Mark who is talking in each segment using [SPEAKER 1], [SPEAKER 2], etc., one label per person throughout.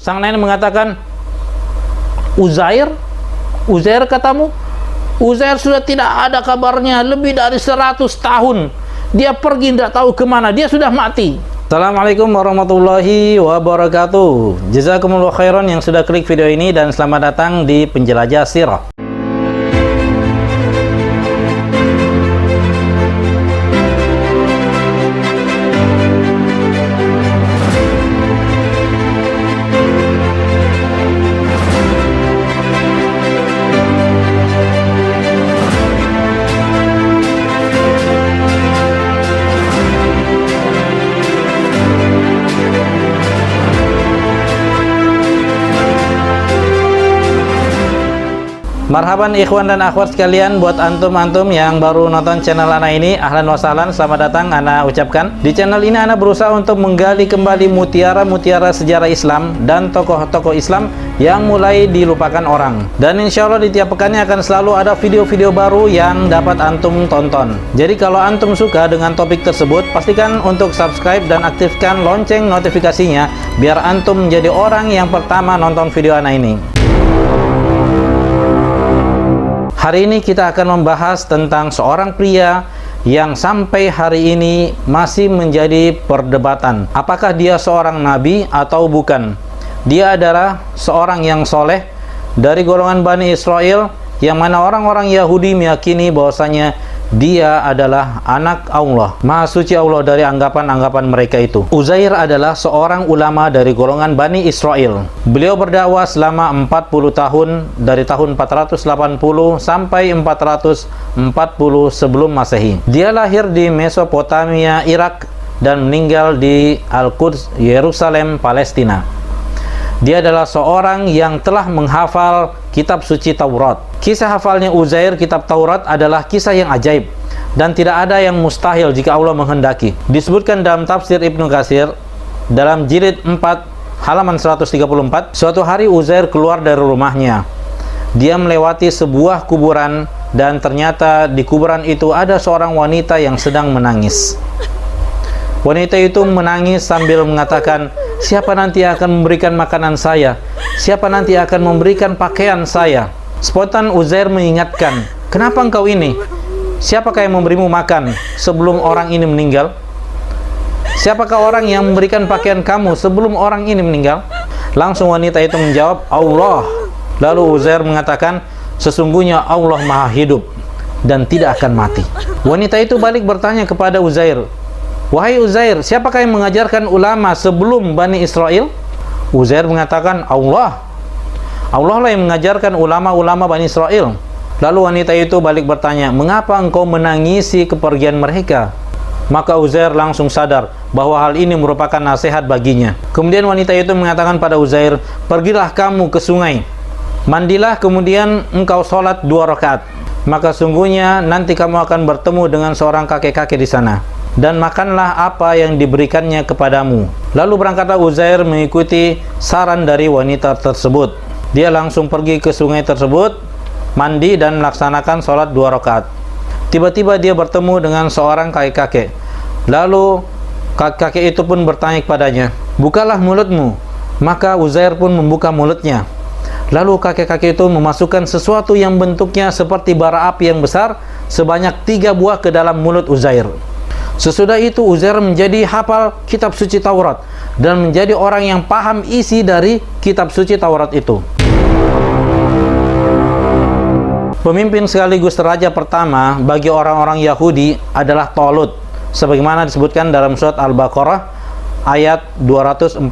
[SPEAKER 1] Sang nenek mengatakan, Uzair katamu? Uzair sudah tidak ada kabarnya lebih dari 100 tahun. Dia pergi tidak tahu kemana, dia sudah mati. Assalamualaikum warahmatullahi wabarakatuh. Jazakumullah khairan yang sudah klik video ini, dan selamat datang di Penjelajah Sirah. Marhaban ikhwan dan akhwat sekalian, buat antum-antum yang baru nonton channel Ana ini, ahlan wa sahlan, selamat datang Ana ucapkan. Di channel ini Ana berusaha untuk menggali kembali mutiara-mutiara sejarah Islam dan tokoh-tokoh Islam yang mulai dilupakan orang. Dan insya Allah di tiap pekannya akan selalu ada video-video baru yang dapat antum tonton. Jadi kalau antum suka dengan topik tersebut, pastikan untuk subscribe dan aktifkan lonceng notifikasinya, biar antum menjadi orang yang pertama nonton video Ana ini. Hari ini kita akan membahas tentang seorang pria yang sampai hari ini masih menjadi perdebatan. Apakah dia seorang nabi atau bukan? Dia adalah seorang yang soleh dari golongan Bani Israel, yang mana orang-orang Yahudi meyakini bahwasanya dia adalah anak Allah, Maha Suci Allah dari anggapan-anggapan mereka itu. Uzair adalah seorang ulama dari golongan Bani Israel. Beliau berdakwah selama 40 tahun, dari tahun 480 sampai 440 sebelum Masehi. Dia lahir di Mesopotamia, Irak, dan meninggal di Al-Quds, Yerusalem, Palestina. Dia adalah seorang yang telah menghafal kitab suci Taurat. Kisah hafalnya Uzair kitab Taurat adalah kisah yang ajaib, dan tidak ada yang mustahil jika Allah menghendaki. Disebutkan dalam tafsir Ibnu Katsir dalam jilid 4 halaman 134, suatu hari Uzair keluar dari rumahnya. Dia melewati sebuah kuburan, dan ternyata di kuburan itu ada seorang wanita yang sedang menangis. Wanita itu menangis sambil mengatakan, siapa nanti akan memberikan makanan saya? Siapa nanti akan memberikan pakaian saya? Spontan Uzair mengingatkan, kenapa engkau ini? Siapakah yang memberimu makan sebelum orang ini meninggal? Siapakah orang yang memberikan pakaian kamu sebelum orang ini meninggal? Langsung wanita itu menjawab, Allah. Lalu Uzair mengatakan, sesungguhnya Allah Maha Hidup dan tidak akan mati. Wanita itu balik bertanya kepada Uzair, wahai Uzair, siapakah yang mengajarkan ulama sebelum Bani Israel? Uzair mengatakan, Allah. Allah lah yang mengajarkan ulama-ulama Bani Israel. Lalu wanita itu balik bertanya, mengapa engkau menangisi kepergian mereka? Maka Uzair langsung sadar bahwa hal ini merupakan nasihat baginya. Kemudian wanita itu mengatakan pada Uzair, pergilah kamu ke sungai, mandilah, kemudian engkau sholat 2 rakaat. Maka sungguhnya nanti kamu akan bertemu dengan seorang kakek-kakek di sana, dan makanlah apa yang diberikannya kepadamu. Lalu berangkatlah Uzair mengikuti saran dari wanita tersebut. Dia langsung pergi ke sungai tersebut, mandi, dan melaksanakan sholat 2 rakaat. Tiba-tiba dia bertemu dengan seorang kakek-kakek. Lalu kakek itu pun bertanya kepadanya, bukalah mulutmu. Maka Uzair pun membuka mulutnya. Lalu kakek-kakek itu memasukkan sesuatu yang bentuknya seperti bara api yang besar sebanyak 3 buah ke dalam mulut Uzair. Sesudah itu Uzair menjadi hafal kitab suci Taurat dan menjadi orang yang paham isi dari kitab suci Taurat itu. Pemimpin sekaligus raja pertama bagi orang-orang Yahudi adalah Talut, sebagaimana disebutkan dalam surat Al-Baqarah ayat 247.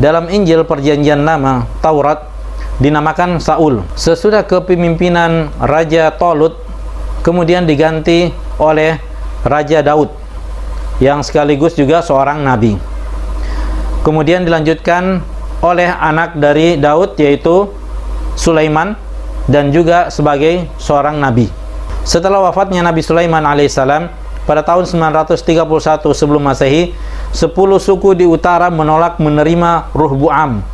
[SPEAKER 1] Dalam Injil Perjanjian Lama, Taurat dinamakan Saul. Sesudah kepemimpinan Raja Talut kemudian diganti oleh Raja Daud, yang sekaligus juga seorang nabi. Kemudian dilanjutkan oleh anak dari Daud, yaitu Sulaiman, dan juga sebagai seorang nabi. Setelah wafatnya Nabi Sulaiman alaihissalam pada tahun 931 sebelum Masehi, 10 suku di utara menolak menerima Ruhbu'am,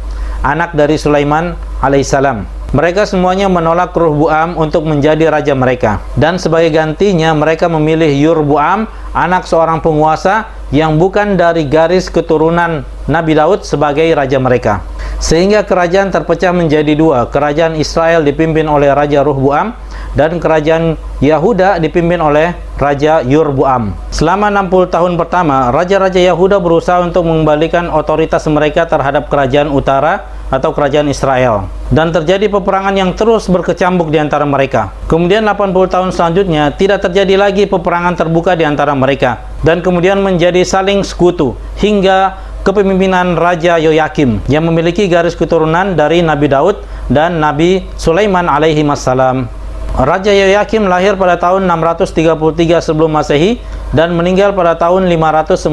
[SPEAKER 1] anak dari Sulaiman alaihissalam. Mereka semuanya menolak Ruhbu'am untuk menjadi raja mereka, dan sebagai gantinya mereka memilih Yurbu'am, anak seorang penguasa yang bukan dari garis keturunan Nabi Daud, sebagai raja mereka. sehingga kerajaan terpecah menjadi dua. Kerajaan Israel dipimpin oleh Raja Rohboam dan kerajaan Yahuda dipimpin oleh Raja Yorboam. Selama 60 tahun pertama, raja-raja Yahuda berusaha untuk mengembalikan otoritas mereka terhadap kerajaan utara atau kerajaan Israel. Dan terjadi peperangan yang terus berkecambuk di antara mereka. Kemudian 80 tahun selanjutnya, tidak terjadi lagi peperangan terbuka di antara mereka. Dan kemudian menjadi saling sekutu, hingga kepemimpinan Raja Yoyakim yang memiliki garis keturunan dari Nabi Daud dan Nabi Sulaiman alaihi wassalam. Raja Yoyakim lahir pada tahun 633 sebelum Masehi dan meninggal pada tahun 597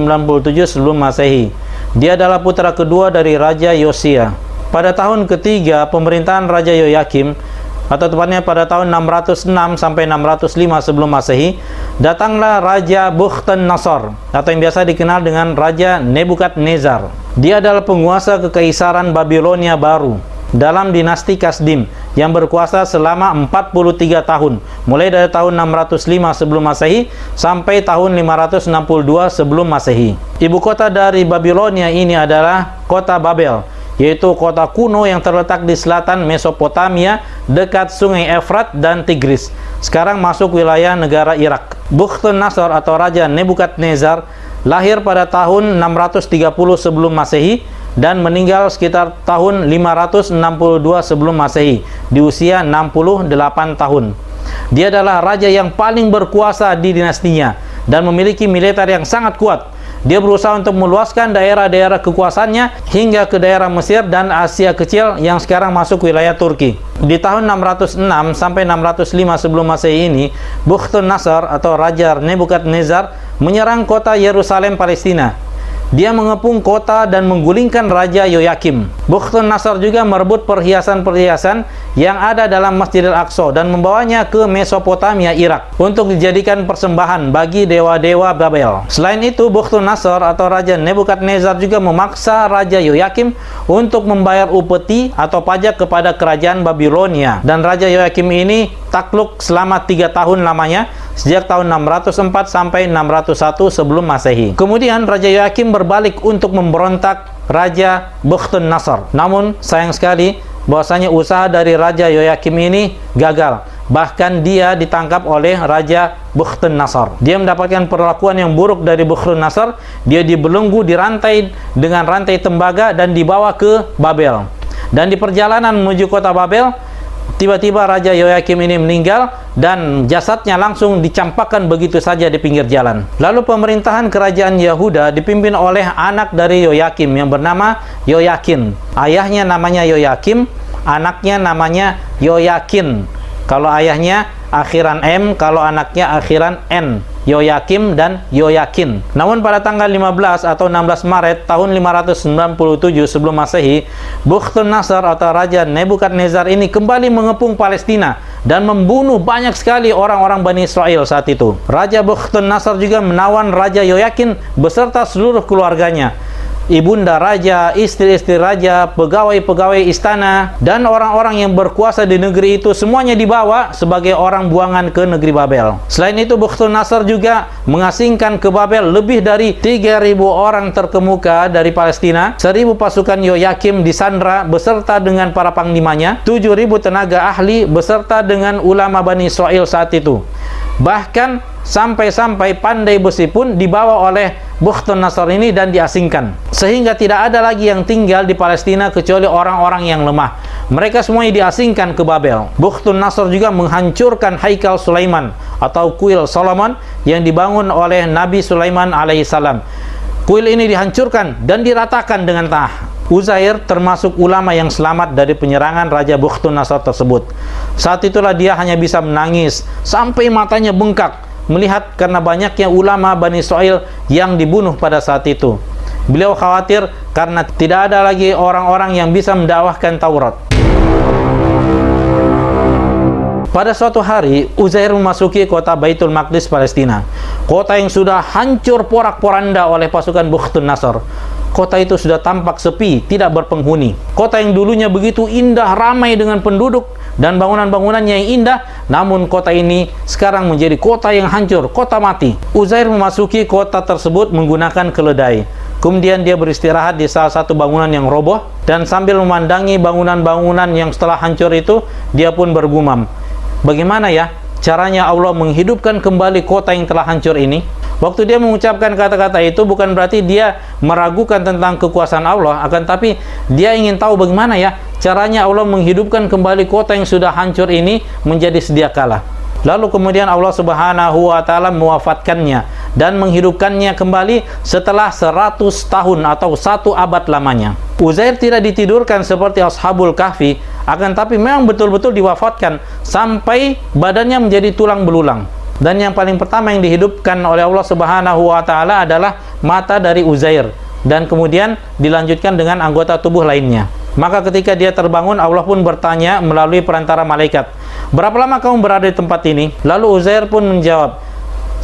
[SPEAKER 1] sebelum Masehi. Dia adalah putra kedua dari Raja Yosia. Pada tahun ketiga pemerintahan Raja Yoyakim, atau tepatnya pada tahun 606 sampai 605 sebelum Masehi, datanglah Raja Bukhtanasor atau yang biasa dikenal dengan Raja Nebukadnezar. Dia adalah penguasa kekaisaran Babilonia baru dalam dinasti Kasdim yang berkuasa selama 43 tahun, mulai dari tahun 605 sebelum Masehi sampai tahun 562 sebelum Masehi. Ibu kota dari Babilonia ini adalah kota Babel, yaitu kota kuno yang terletak di selatan Mesopotamia dekat sungai Efrat dan Tigris. Sekarang masuk wilayah negara Irak. Bukhtanasor atau Raja Nebukadnezar lahir pada tahun 630 sebelum Masehi dan meninggal sekitar tahun 562 sebelum Masehi di usia 68 tahun. Dia adalah raja yang paling berkuasa di dinastinya dan memiliki militer yang sangat kuat. Dia berusaha untuk meluaskan daerah-daerah kekuasaannya hingga ke daerah Mesir dan Asia Kecil yang sekarang masuk wilayah Turki. Di tahun 606 sampai 605 sebelum Masehi ini, Bukhtanasor atau Raja Nebukadnezar menyerang kota Yerusalem, Palestina. Dia mengepung kota dan menggulingkan Raja Yoyakim. Bukhtanasor juga merebut perhiasan-perhiasan yang ada dalam Masjidil Aqsa dan membawanya ke Mesopotamia, Irak, untuk dijadikan persembahan bagi dewa-dewa Babel. Selain itu, Bukhtanasor atau Raja Nebukadnezar juga memaksa Raja Yoyakim untuk membayar upeti atau pajak kepada kerajaan Babilonia. Dan Raja Yoyakim ini takluk selama 3 tahun lamanya, sejak tahun 604 sampai 601 sebelum Masehi. Kemudian Raja Yoyakim berbalik untuk memberontak Raja Bukhtanasor. Namun sayang sekali bahwasanya usaha dari Raja Yoyakim ini gagal. Bahkan dia ditangkap oleh Raja Bukhtanasor. Dia mendapatkan perlakuan yang buruk dari Bukhtanasor. Dia dibelenggu, dirantai dengan rantai tembaga dan dibawa ke Babel. Dan di perjalanan menuju kota Babel, tiba-tiba Raja Yoyakim ini meninggal dan jasadnya langsung dicampakkan begitu saja di pinggir jalan. Lalu pemerintahan kerajaan Yahuda dipimpin oleh anak dari Yoyakim yang bernama Yoyakin. Ayahnya namanya Yoyakim, anaknya namanya Yoyakin. Kalau ayahnya akhiran M, kalau anaknya akhiran N. Yoyakim dan Yoyakin. Namun pada tanggal 15 atau 16 Maret tahun 597 sebelum Masehi, Bukhtanasor atau Raja Nebukadnezar ini kembali mengepung Palestina dan membunuh banyak sekali orang-orang Bani Israel saat itu. Raja Bukhtanasor juga menawan Raja Yoyakin beserta seluruh keluarganya. Ibunda raja, istri-istri raja, pegawai-pegawai istana, dan orang-orang yang berkuasa di negeri itu semuanya dibawa sebagai orang buangan ke negeri Babel. Selain itu, Bukhtanasor juga mengasingkan ke Babel lebih dari 3.000 orang terkemuka dari Palestina, 1.000 pasukan Yoyakim disandra beserta dengan para panglimanya, 7.000 tenaga ahli beserta dengan ulama Bani Israel saat itu. Bahkan sampai-sampai pandai besi pun dibawa oleh Bukhtanasor ini dan diasingkan, sehingga tidak ada lagi yang tinggal di Palestina kecuali orang-orang yang lemah. Mereka semuanya diasingkan ke Babel. Bukhtanasor juga menghancurkan Haikal Sulaiman atau kuil Solomon yang dibangun oleh Nabi Sulaiman alaihissalam. Kuil ini dihancurkan dan diratakan dengan tanah. Uzair termasuk ulama yang selamat dari penyerangan Raja Bukhtanasor tersebut. Saat itulah dia hanya bisa menangis sampai matanya bengkak melihat karena banyaknya ulama Bani Israel yang dibunuh pada saat itu. Beliau khawatir karena tidak ada lagi orang-orang yang bisa mendakwahkan Taurat. Pada suatu hari, Uzair memasuki kota Baitul Maqdis, Palestina. Kota yang sudah hancur porak-poranda oleh pasukan Bukhtanasor. kota itu sudah tampak sepi, tidak berpenghuni. Kota yang dulunya begitu indah, ramai dengan penduduk dan bangunan-bangunannya yang indah, namun kota ini sekarang menjadi kota yang hancur, kota mati. Uzair memasuki kota tersebut menggunakan keledai. Kemudian dia beristirahat di salah satu bangunan yang roboh, dan sambil memandangi bangunan-bangunan yang setelah hancur itu, dia pun bergumam, bagaimana ya caranya Allah menghidupkan kembali kota yang telah hancur ini? Waktu dia mengucapkan kata-kata itu, bukan berarti dia meragukan tentang kekuasaan Allah, akan tapi dia ingin tahu bagaimana ya caranya Allah menghidupkan kembali kota yang sudah hancur ini menjadi sedia kala. Lalu kemudian Allah Subhanahu wa Ta'ala mewafatkannya dan menghidupkannya kembali setelah 100 tahun atau 1 abad lamanya. Uzair tidak ditidurkan seperti Ashabul Kahfi, akan tapi memang betul-betul diwafatkan sampai badannya menjadi tulang belulang. Dan yang paling pertama yang dihidupkan oleh Allah Subhanahu wa Ta'ala adalah mata dari Uzair, dan kemudian dilanjutkan dengan anggota tubuh lainnya. Maka ketika dia terbangun, Allah pun bertanya melalui perantara malaikat, berapa lama kamu berada di tempat ini? Lalu Uzair pun menjawab,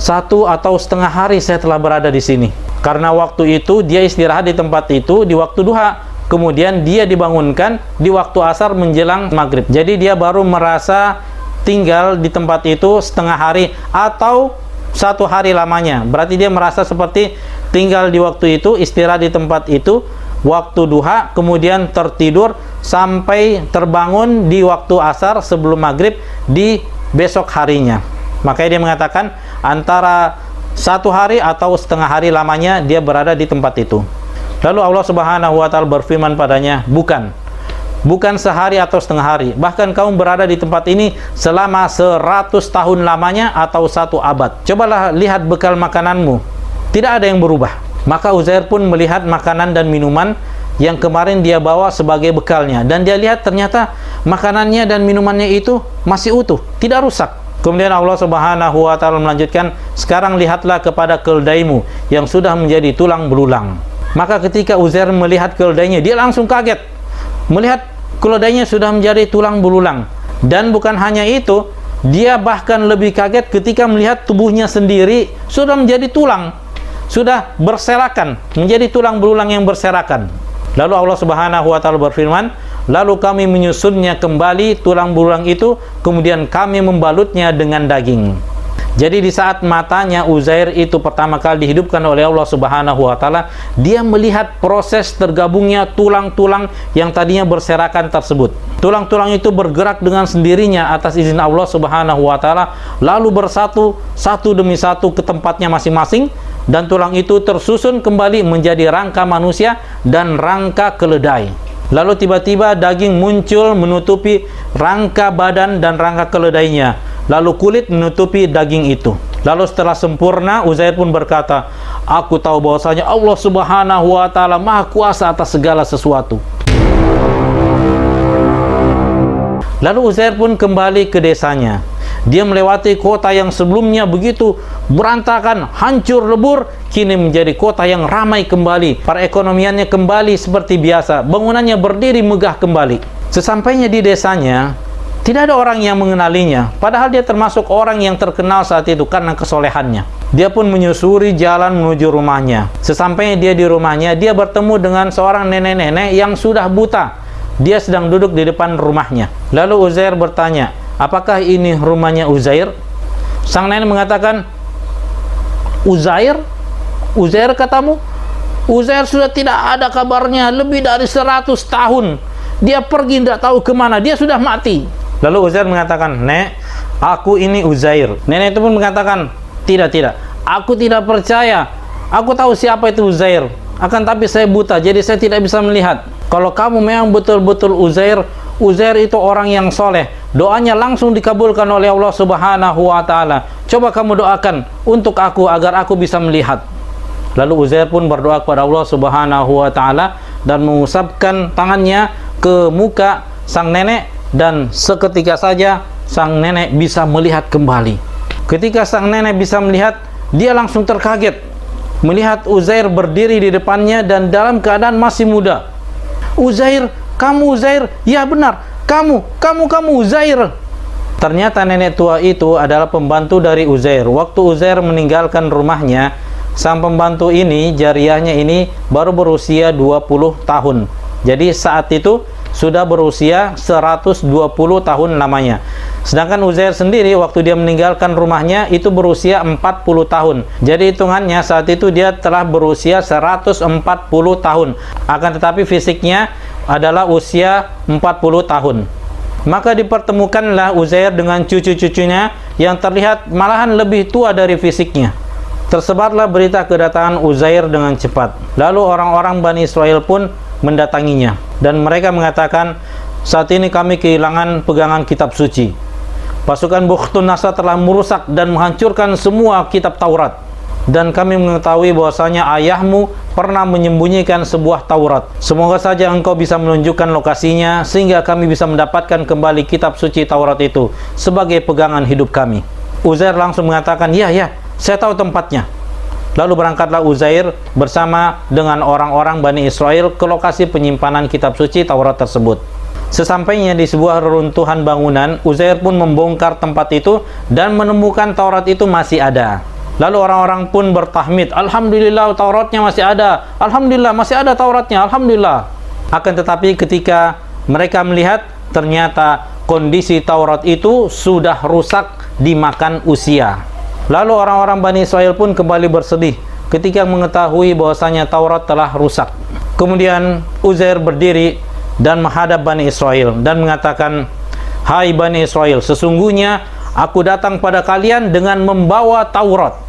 [SPEAKER 1] 1 atau setengah hari saya telah berada di sini. Karena waktu itu dia istirahat di tempat itu di waktu duha, kemudian dia dibangunkan di waktu asar menjelang maghrib. Jadi dia baru merasa tinggal di tempat itu setengah hari atau 1 hari lamanya. Berarti dia merasa seperti tinggal di waktu itu, istirahat di tempat itu waktu duha, kemudian tertidur sampai terbangun di waktu asar sebelum maghrib di besok harinya. Makanya dia mengatakan antara 1 hari atau setengah hari lamanya dia berada di tempat itu. Lalu Allah Subhanahu wa Ta'ala berfirman padanya, bukan sehari atau setengah hari, bahkan kamu berada di tempat ini selama 100 tahun lamanya atau 1 abad. Cobalah lihat bekal makananmu, tidak ada yang berubah. Maka Uzair pun melihat makanan dan minuman yang kemarin dia bawa sebagai bekalnya, dan dia lihat ternyata makanannya dan minumannya itu masih utuh, tidak rusak. Kemudian Allah Subhanahu wa Ta'ala melanjutkan, sekarang lihatlah kepada keledaimu yang sudah menjadi tulang belulang. Maka ketika Uzair melihat keledainya, dia langsung kaget melihat keledainya sudah menjadi tulang belulang. Dan bukan hanya itu, dia bahkan lebih kaget ketika melihat tubuhnya sendiri sudah menjadi tulang, sudah berserakan, menjadi tulang belulang yang berserakan. Lalu Allah Subhanahu wa Ta'ala berfirman, lalu kami menyusunnya kembali tulang belulang itu, kemudian kami membalutnya dengan daging. Jadi di saat matanya Uzair itu pertama kali dihidupkan oleh Allah Subhanahu wa Ta'ala, dia melihat proses tergabungnya tulang-tulang yang tadinya berserakan tersebut. Tulang-tulang itu bergerak dengan sendirinya atas izin Allah Subhanahu wa Ta'ala, lalu bersatu satu demi satu ke tempatnya masing-masing, dan tulang itu tersusun kembali menjadi rangka manusia dan rangka keledai. Lalu tiba-tiba daging muncul menutupi rangka badan dan rangka keledainya, lalu kulit menutupi daging itu. Lalu setelah sempurna, Uzair pun berkata, aku tahu bahwasanya Allah Subhanahu wa Ta'ala Maha Kuasa atas segala sesuatu. Lalu Uzair pun kembali ke desanya. Dia melewati kota yang sebelumnya begitu berantakan, hancur lebur, kini menjadi kota yang ramai kembali. Perekonomiannya kembali seperti biasa, bangunannya berdiri megah kembali. Sesampainya di desanya, tidak ada orang yang mengenalinya, padahal dia termasuk orang yang terkenal saat itu karena kesolehannya. Dia pun menyusuri jalan menuju rumahnya. Sesampainya dia di rumahnya, dia bertemu dengan seorang nenek-nenek yang sudah buta. Dia sedang duduk di depan rumahnya. Lalu Uzair bertanya, apakah ini rumahnya Uzair? Sang nenek mengatakan, Uzair? Uzair katamu? Uzair sudah tidak ada kabarnya lebih dari 100 tahun. Dia pergi tidak tahu kemana, dia sudah mati. Lalu Uzair mengatakan, Nek, aku ini Uzair. Nenek itu pun mengatakan, tidak, aku tidak percaya. Aku tahu siapa itu Uzair, akan tapi saya buta, jadi saya tidak bisa melihat. Kalau kamu memang betul-betul Uzair, Uzair itu orang yang soleh, doanya langsung dikabulkan oleh Allah Subhanahu wa Ta'ala. Coba kamu doakan untuk aku agar aku bisa melihat. Lalu Uzair pun berdoa kepada Allah Subhanahu wa Ta'ala dan mengusapkan tangannya ke muka sang nenek, dan seketika saja sang nenek bisa melihat kembali. Ketika sang nenek bisa melihat, dia langsung terkaget melihat Uzair berdiri di depannya dan dalam keadaan masih muda. Uzair, kamu Uzair? Ya benar, kamu Uzair. Ternyata nenek tua itu adalah pembantu dari Uzair. Waktu Uzair meninggalkan rumahnya, sang pembantu ini, jariyahnya ini baru berusia 20 tahun. Jadi saat itu sudah berusia 120 tahun lamanya. Sedangkan Uzair sendiri waktu dia meninggalkan rumahnya itu berusia 40 tahun. Jadi hitungannya saat itu dia telah berusia 140 tahun. Akan tetapi fisiknya adalah usia 40 tahun. Maka dipertemukanlah Uzair dengan cucu-cucunya yang terlihat malahan lebih tua dari fisiknya. Tersebarlah berita kedatangan Uzair dengan cepat. Lalu orang-orang Bani Israel pun mendatanginya. Dan mereka mengatakan, saat ini kami kehilangan pegangan kitab suci. Pasukan Bukhtun Nasr telah merusak dan menghancurkan semua kitab Taurat. Dan kami mengetahui bahwasanya ayahmu pernah menyembunyikan sebuah Taurat. Semoga saja engkau bisa menunjukkan lokasinya sehingga kami bisa mendapatkan kembali kitab suci Taurat itu sebagai pegangan hidup kami. Uzair langsung mengatakan, ya, saya tahu tempatnya. Lalu berangkatlah Uzair bersama dengan orang-orang Bani Israel ke lokasi penyimpanan kitab suci Taurat tersebut. Sesampainya di sebuah reruntuhan bangunan, Uzair pun membongkar tempat itu dan menemukan Taurat itu masih ada. Lalu orang-orang pun bertahmid, Alhamdulillah Tauratnya masih ada, Alhamdulillah masih ada Tauratnya, Alhamdulillah. Akan tetapi ketika mereka melihat, ternyata kondisi Taurat itu sudah rusak dimakan usia. Lalu orang-orang Bani Israel pun kembali bersedih ketika mengetahui bahwasanya Taurat telah rusak. Kemudian Uzair berdiri dan menghadap Bani Israel dan mengatakan, hai Bani Israel, sesungguhnya aku datang pada kalian dengan membawa Taurat.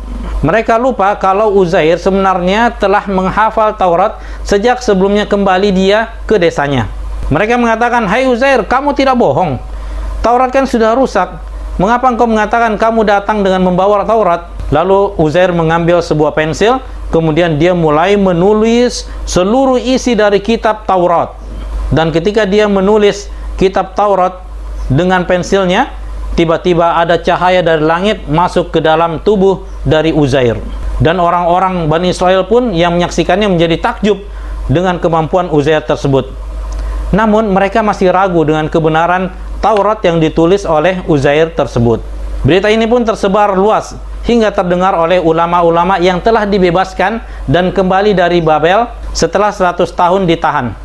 [SPEAKER 1] Mereka lupa kalau Uzair sebenarnya telah menghafal Taurat sejak sebelumnya kembali dia ke desanya. Mereka mengatakan, hai Uzair, kamu tidak bohong. Taurat kan sudah rusak. Mengapa engkau mengatakan kamu datang dengan membawa Taurat? Lalu Uzair mengambil sebuah pensil, kemudian dia mulai menulis seluruh isi dari kitab Taurat. Dan ketika dia menulis kitab Taurat dengan pensilnya, tiba-tiba ada cahaya dari langit masuk ke dalam tubuh dari Uzair. Dan orang-orang Bani Israel pun yang menyaksikannya menjadi takjub dengan kemampuan Uzair tersebut. Namun mereka masih ragu dengan kebenaran Taurat yang ditulis oleh Uzair tersebut. Berita ini pun tersebar luas hingga terdengar oleh ulama-ulama yang telah dibebaskan dan kembali dari Babel setelah 100 tahun ditahan.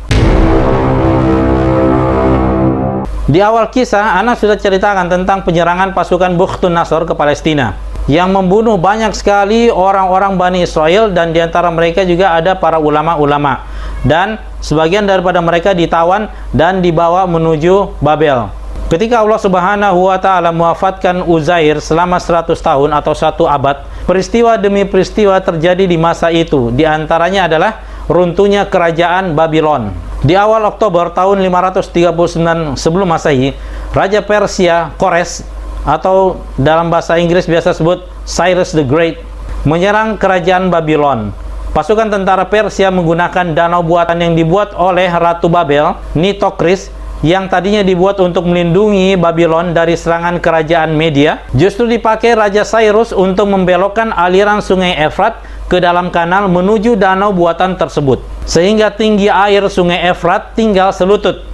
[SPEAKER 1] Di awal kisah, Ana sudah ceritakan tentang penyerangan pasukan Bukhtun Nasr ke Palestina yang membunuh banyak sekali orang-orang Bani Israel, dan diantara mereka juga ada para ulama-ulama, dan sebagian daripada mereka ditawan dan dibawa menuju Babel. Ketika Allah Subhanahu wa Ta'ala mewafatkan Uzair selama 100 tahun atau 1 abad, peristiwa demi peristiwa terjadi di masa itu. Di antaranya adalah runtuhnya kerajaan Babylon. Di awal Oktober tahun 539 sebelum Masehi, Raja Persia Kores, atau dalam bahasa Inggris biasa sebut Cyrus the Great, menyerang kerajaan Babylon. Pasukan tentara Persia menggunakan danau buatan yang dibuat oleh Ratu Babel, Nitokris, yang tadinya dibuat untuk melindungi Babylon dari serangan kerajaan Media, justru dipakai Raja Cyrus untuk membelokkan aliran sungai Efrat ke dalam kanal menuju danau buatan tersebut, sehingga tinggi air sungai Efrat tinggal selutut.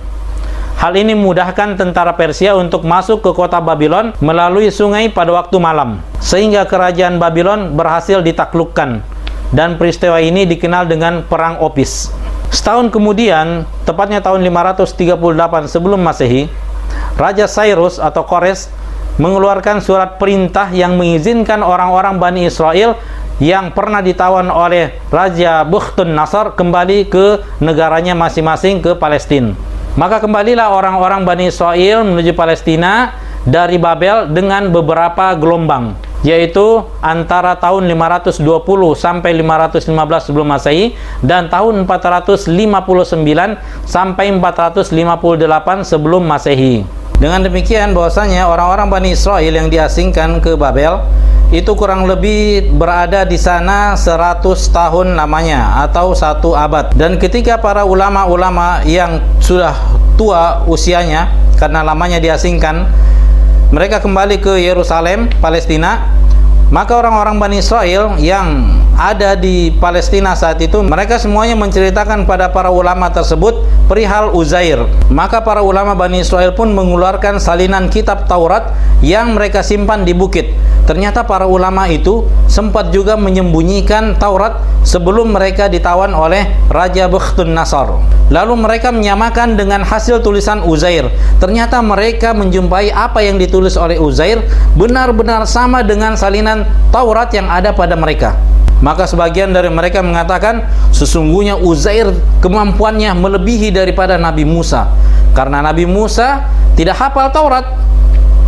[SPEAKER 1] Hal ini memudahkan tentara Persia untuk masuk ke kota Babylon melalui sungai pada waktu malam, sehingga kerajaan Babylon berhasil ditaklukkan, dan peristiwa ini dikenal dengan Perang Opis. Setahun kemudian, tepatnya tahun 538 sebelum Masehi, Raja Cyrus atau Kores mengeluarkan surat perintah yang mengizinkan orang-orang Bani Israel yang pernah ditawan oleh Raja Bukhtun Nasr kembali ke negaranya masing-masing, ke Palestina. Maka kembalilah orang-orang Bani Israel menuju Palestina dari Babel dengan beberapa gelombang, yaitu antara tahun 520 sampai 515 sebelum Masehi dan tahun 459 sampai 458 sebelum Masehi. Dengan demikian bahwasanya orang-orang Bani Israel yang diasingkan ke Babel itu kurang lebih berada di sana 100 tahun lamanya atau 1 abad. Dan ketika para ulama-ulama yang sudah tua usianya karena lamanya diasingkan, mereka kembali ke Yerusalem, Palestina, Maka orang-orang Bani Israel yang ada di Palestina saat itu, mereka semuanya menceritakan pada para ulama tersebut perihal Uzair. Maka para ulama Bani Israel pun mengeluarkan salinan kitab Taurat yang mereka simpan di bukit. Ternyata para ulama itu sempat juga menyembunyikan Taurat sebelum mereka ditawan oleh Raja Bukhtun Nasar. Lalu mereka menyamakan dengan hasil tulisan Uzair. Ternyata mereka menjumpai apa yang ditulis oleh Uzair benar-benar sama dengan salinan Taurat yang ada pada mereka. Maka sebagian dari mereka mengatakan sesungguhnya Uzair kemampuannya melebihi daripada Nabi Musa, karena Nabi Musa tidak hafal Taurat.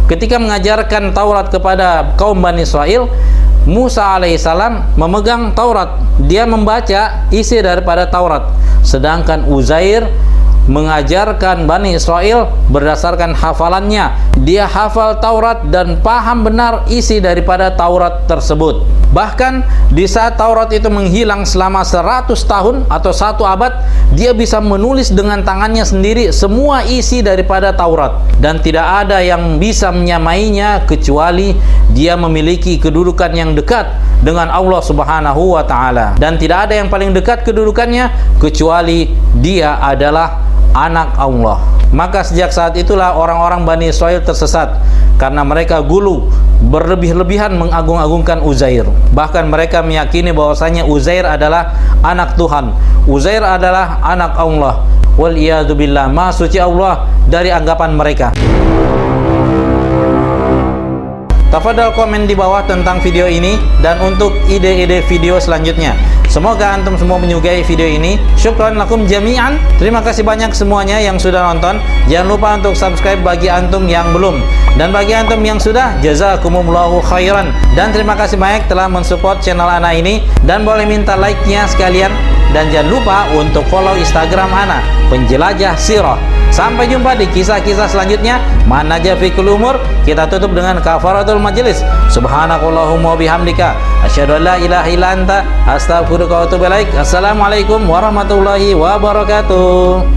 [SPEAKER 1] Ketika mengajarkan Taurat kepada kaum Bani Israel, Musa alaihissalam memegang Taurat, dia membaca isi daripada Taurat, sedangkan Uzair mengajarkan Bani Israel berdasarkan hafalannya. Dia hafal Taurat dan paham benar isi daripada Taurat tersebut. Bahkan di saat Taurat itu menghilang selama 100 tahun atau 1 abad, dia bisa menulis dengan tangannya sendiri semua isi daripada Taurat, dan tidak ada yang bisa menyamainya kecuali dia memiliki kedudukan yang dekat dengan Allah Subhanahu wa ta'ala, dan tidak ada yang paling dekat kedudukannya kecuali dia adalah anak Allah. Maka sejak saat itulah orang-orang Bani Israel tersesat, karena mereka gulu berlebih-lebihan mengagung-agungkan Uzair. Bahkan mereka meyakini bahwasanya Uzair adalah anak Tuhan, Uzair adalah anak Allah. Waliyadzubillah, maha suci Allah dari anggapan mereka. Tafadhal komen di bawah tentang video ini dan untuk ide-ide video selanjutnya. Semoga antum semua menyukai video ini. Syukran lakum jami'an. Terima kasih banyak semuanya yang sudah nonton. Jangan lupa untuk subscribe bagi antum yang belum. Dan bagi antum yang sudah, jazakumullahu khairan. Dan terima kasih banyak telah mensupport channel Ana ini. Dan boleh minta like-nya sekalian. Dan jangan lupa untuk follow Instagram Ana, Penjelajah Sirah. Sampai jumpa di kisah-kisah selanjutnya. Manaja fikul umur. Kita tutup dengan kafaratul majlis. Subhanakallahumma bihamdika asyhadu an la ilaha illa anta astaghfiruka wa atubu ilaik. Assalamualaikum warahmatullahi wabarakatuh.